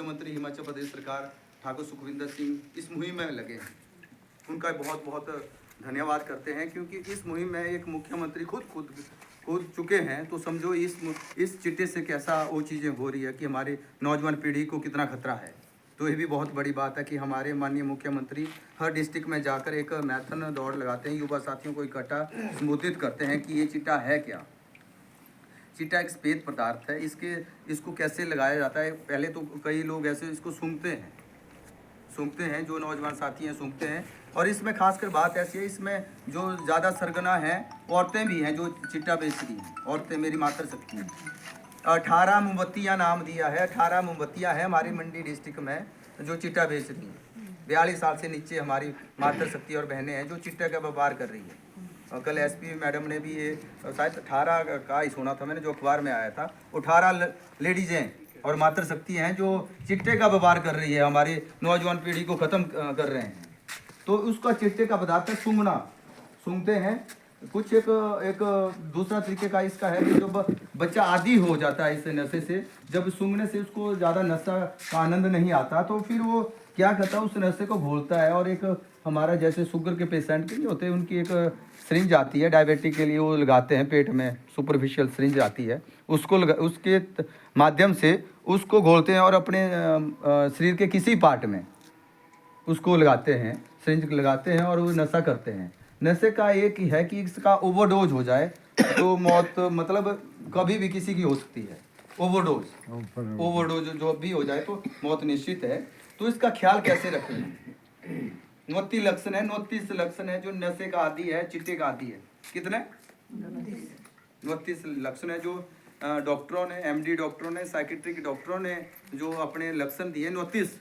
मुख्यमंत्री हिमाचल प्रदेश सरकार ठाकुर सुखविंदर सिंह इस मुहिम में लगे हैं। उनका बहुत बहुत धन्यवाद करते हैं, क्योंकि इस मुहिम में एक मुख्यमंत्री खुद चुके हैं। तो समझो इस चिट्टे से कैसा वो चीज़ें हो रही है कि हमारे नौजवान पीढ़ी को कितना खतरा है। तो ये भी बहुत बड़ी बात है कि हमारे माननीय मुख्यमंत्री हर डिस्ट्रिक्ट में जाकर एक मैराथन दौड़ लगाते हैं, युवा साथियों को इकट्ठा संबोधित करते हैं कि ये चिट्टा है क्या। चिट्टा एक सफेद पदार्थ है, इसको कैसे लगाया जाता है। पहले तो कई लोग ऐसे इसको सूंघते हैं, जो नौजवान साथी हैं सूंघते हैं। और इसमें खासकर बात ऐसी है, इसमें जो ज़्यादा सरगना हैं औरतें भी हैं जो चिट्टा बेच रही हैं। औरतें मेरी मातृशक्ति हैं। 18 मोमबत्तियाँ नाम दिया है, 18 मोमबत्तियाँ हैं हमारी मंडी डिस्ट्रिक्ट में जो चिट्टा बेच रही हैं। 42 साल से नीचे हमारी मातृशक्ति और बहनें हैं जो चिट्टे का व्यापार कर रही है। और कल एसपी मैडम ने भी ये शायद 18 का ही सुना था मैंने, जो अखबार में आया था। 18 लेडीज़ें और मातृशक्ति हैं जो चिट्टे का व्यापार कर रही है, हमारी नौजवान पीढ़ी को ख़त्म कर रहे हैं। तो उसका चिट्टे का पदार्थ है सूंघते हैं। कुछ एक दूसरा तरीके का इसका है कि जब बच्चा आदी हो जाता है इस नशे से, जब सूंघने से उसको ज़्यादा नशा का आनंद नहीं आता, तो फिर वो क्या करता है, उस नशे को घोलता है। और एक हमारा जैसे शुगर के पेशेंट के लिए होते हैं, उनकी एक सिरिंज आती है डायबिटिक के लिए, वो लगाते हैं पेट में, सुपरफिशियल सिरिंज आती है, उसके माध्यम से उसको घोलते हैं और अपने शरीर के किसी पार्ट में उसको लगाते हैं, सिरिंज लगाते हैं और वो नशा करते हैं। नशे का एक ही है कि इसका ओवरडोज हो जाए तो मौत मतलब कभी भी किसी की हो सकती है। ओवरडोज जो भी हो जाए तो मौत निश्चित है। तो इसका ख्याल कैसे रखें। 29 लक्षण है जो नशे का आदी है, चिट्टे का आदी है। कितने 29 लक्षण है जो डॉक्टरों ने, एमडी डॉक्टरों ने, साइकेट्रिक डॉक्टरों ने जो अपने लक्षण दिए 29।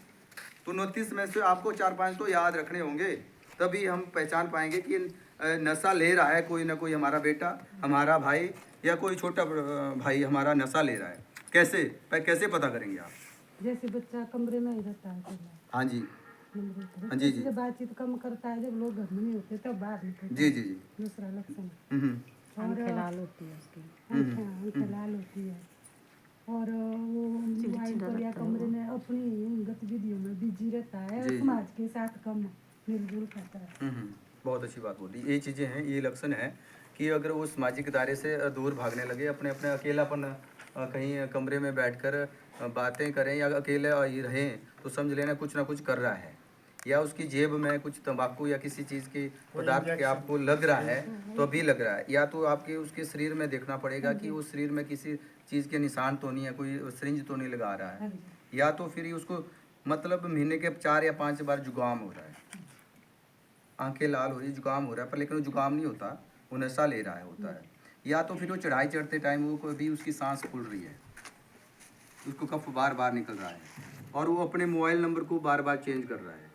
तो 29 में से आपको 4-5 तो याद रखने होंगे, तभी हम पहचान पाएंगे कि नशा ले रहा है कोई ना कोई, हमारा बेटा, हमारा भाई या कोई छोटा भाई हमारा नशा ले रहा है। कैसे पता करेंगे आप। जैसे बच्चा कमरे में ही रहता है, हाँ जी, हाँ जी, बातचीत कम करता है, जब लोग घर में नहीं होते तब बाहर निकलते। जी। दूसरा लक्षण आंखें लाल होती है उसकी, आंखें लाल होती है। और वो मोबाइल पर या कमरे में अपनी गतिविधियों में बिजी रहता है, समाज के साथ कम मिलजुल करता है। बहुत अच्छी बात बोली। ये चीज़ें हैं, ये लक्षण है कि अगर वो सामाजिक दायरे से दूर भागने लगे, अपने अकेलापन कहीं कमरे में बैठकर बातें करें या अकेले रहें, तो समझ लेना कुछ ना कुछ कर रहा है। या उसकी जेब में कुछ तंबाकू या किसी चीज़ की पदार्थ के आपको लग रहा है तो अभी लग रहा है। या तो आपके उसके शरीर में देखना पड़ेगा कि उस शरीर में किसी चीज़ के निशान तो नहीं है, कोई सिरिंज तो नहीं लगा रहा है। या तो फिर उसको मतलब महीने के 4 या 5 बार जुकाम हो रहा है, आंखें लाल हो रही है, जुकाम हो रहा है, पर लेकिन वो जुकाम नहीं होता, वो नशा ले रहा है होता है। या तो फिर वो चढ़ाई चढ़ते टाइम वो भी उसकी सांस फूल रही है, उसको कफ बार बार निकल रहा है, और वो अपने मोबाइल नंबर को बार बार चेंज कर रहा है।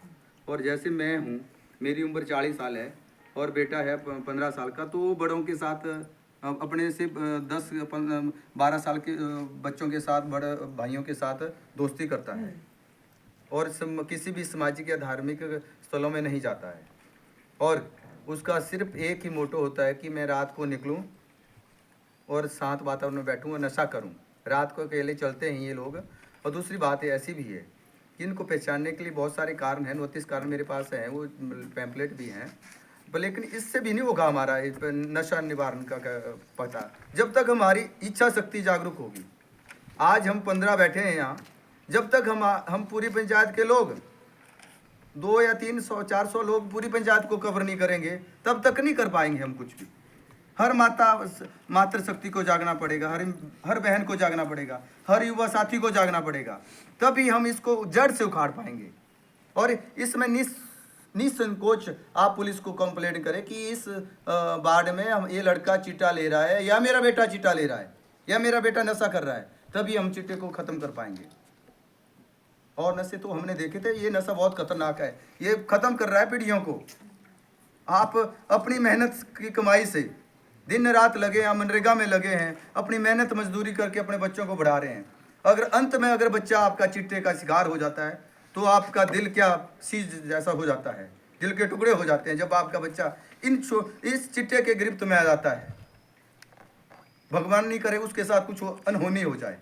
और जैसे मैं हूँ, मेरी उम्र 40 साल है और बेटा है 15 साल का, तो वो बड़ों के साथ अपने से 10-12 साल के बच्चों के साथ, बड़े भाइयों के साथ दोस्ती करता है और किसी भी सामाजिक या धार्मिक स्थलों में नहीं जाता है। और उसका सिर्फ एक ही मोटो होता है कि मैं रात को निकलूं और शांत वातावरण में बैठूं और नशा करूं। रात को अकेले चलते हैं ये लोग। और दूसरी बात ऐसी भी है कि इनको पहचानने के लिए बहुत सारे कारण हैं, 29 कारण मेरे पास हैं, वो पैम्पलेट भी हैं, पर लेकिन इससे भी नहीं होगा हमारा नशा निवारण का पता जब तक हमारी इच्छा शक्ति जागरूक होगी। आज हम 15 बैठे हैं यहाँ, जब तक हम पूरी पंचायत के लोग 200 या 300 400 लोग पूरी पंचायत को कवर नहीं करेंगे, तब तक नहीं कर पाएंगे हम कुछ भी। हर मातृशक्ति को जागना पड़ेगा, हर बहन को जागना पड़ेगा, हर युवा साथी को जागना पड़ेगा, तभी हम इसको जड़ से उखाड़ पाएंगे। और इसमें निसंकोच आप पुलिस को कंप्लेंट करें कि इस वार्ड में हम ये लड़का चिट्टा ले रहा है या मेरा बेटा चिट्टा ले रहा है या मेरा बेटा नशा कर रहा है, तभी हम चिट्टे को ख़त्म कर पाएंगे। और नशे तो हमने देखे थे, ये नशा बहुत खतरनाक है, ये ख़त्म कर रहा है पीढ़ियों को। आप अपनी मेहनत की कमाई से दिन रात लगे हैं, मनरेगा में लगे हैं, अपनी मेहनत मजदूरी करके अपने बच्चों को बढ़ा रहे हैं। अगर अंत में अगर बच्चा आपका चिट्टे का शिकार हो जाता है तो आपका दिल क्या सीज जैसा हो जाता है, दिल के टुकड़े हो जाते हैं जब आपका बच्चा इस चिट्टे के गिरफ्त में आ जाता है। भगवान नहीं करे उसके साथ कुछ अनहोनी हो जाए।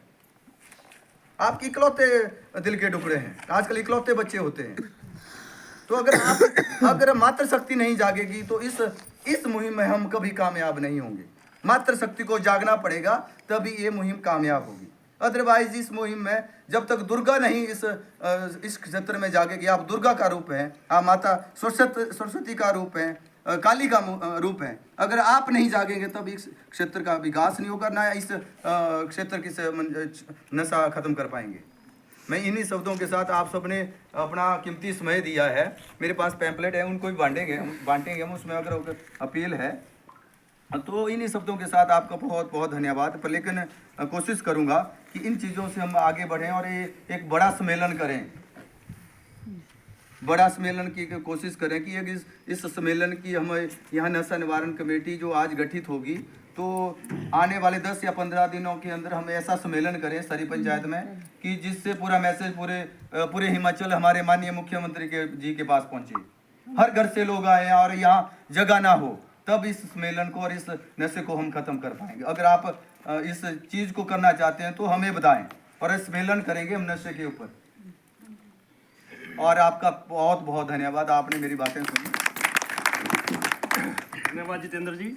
आपके इकलौते दिल के टुकड़े हैं, आजकल इकलौते बच्चे होते हैं। तो अगर मातृ शक्ति नहीं जागेगी तो इस मुहिम में हम कभी कामयाब नहीं होंगे। मातृ शक्ति को जागना पड़ेगा, तभी ये मुहिम कामयाब होगी। अदरवाइज इस मुहिम में जब तक दुर्गा नहीं इस क्षेत्र में जागेगी, आप दुर्गा का रूप हैं, आप माता सरस्वती का रूप हैं, काली का रूप है, अगर आप नहीं जागेंगे तब इस क्षेत्र का विकास नहीं होगा, ना इस क्षेत्र की नशा खत्म कर पाएंगे। मैं इन्हीं शब्दों के साथ आप सबने अपना कीमती समय दिया है। मेरे पास पैम्पलेट है, उनको भी बांटेंगे हम, उसमें अगर अपील है तो इन्हीं शब्दों के साथ आपका बहुत बहुत धन्यवाद। पर लेकिन कोशिश करूंगा कि इन चीज़ों से हम आगे बढ़ें और ये एक बड़ा सम्मेलन करें, बड़ा सम्मेलन की कोशिश करें कि इस सम्मेलन की हम यहाँ नशा निवारण कमेटी जो आज गठित होगी, तो आने वाले 10 या 15 दिनों के अंदर हम ऐसा सम्मेलन करें सारी पंचायत में कि जिससे पूरा मैसेज पूरे हिमाचल हमारे माननीय मुख्यमंत्री जी के पास पहुँचे, हर घर से लोग आए और यहाँ जगह ना हो, तब इस सम्मेलन को और इस नशे को हम खत्म कर पाएंगे। अगर आप इस चीज़ को करना चाहते हैं तो हमें बताएं और इस सम्मेलन करेंगे हम नशे के ऊपर। और आपका बहुत बहुत धन्यवाद, आपने मेरी बातें सुनी। धन्यवाद जितेंद्र जी।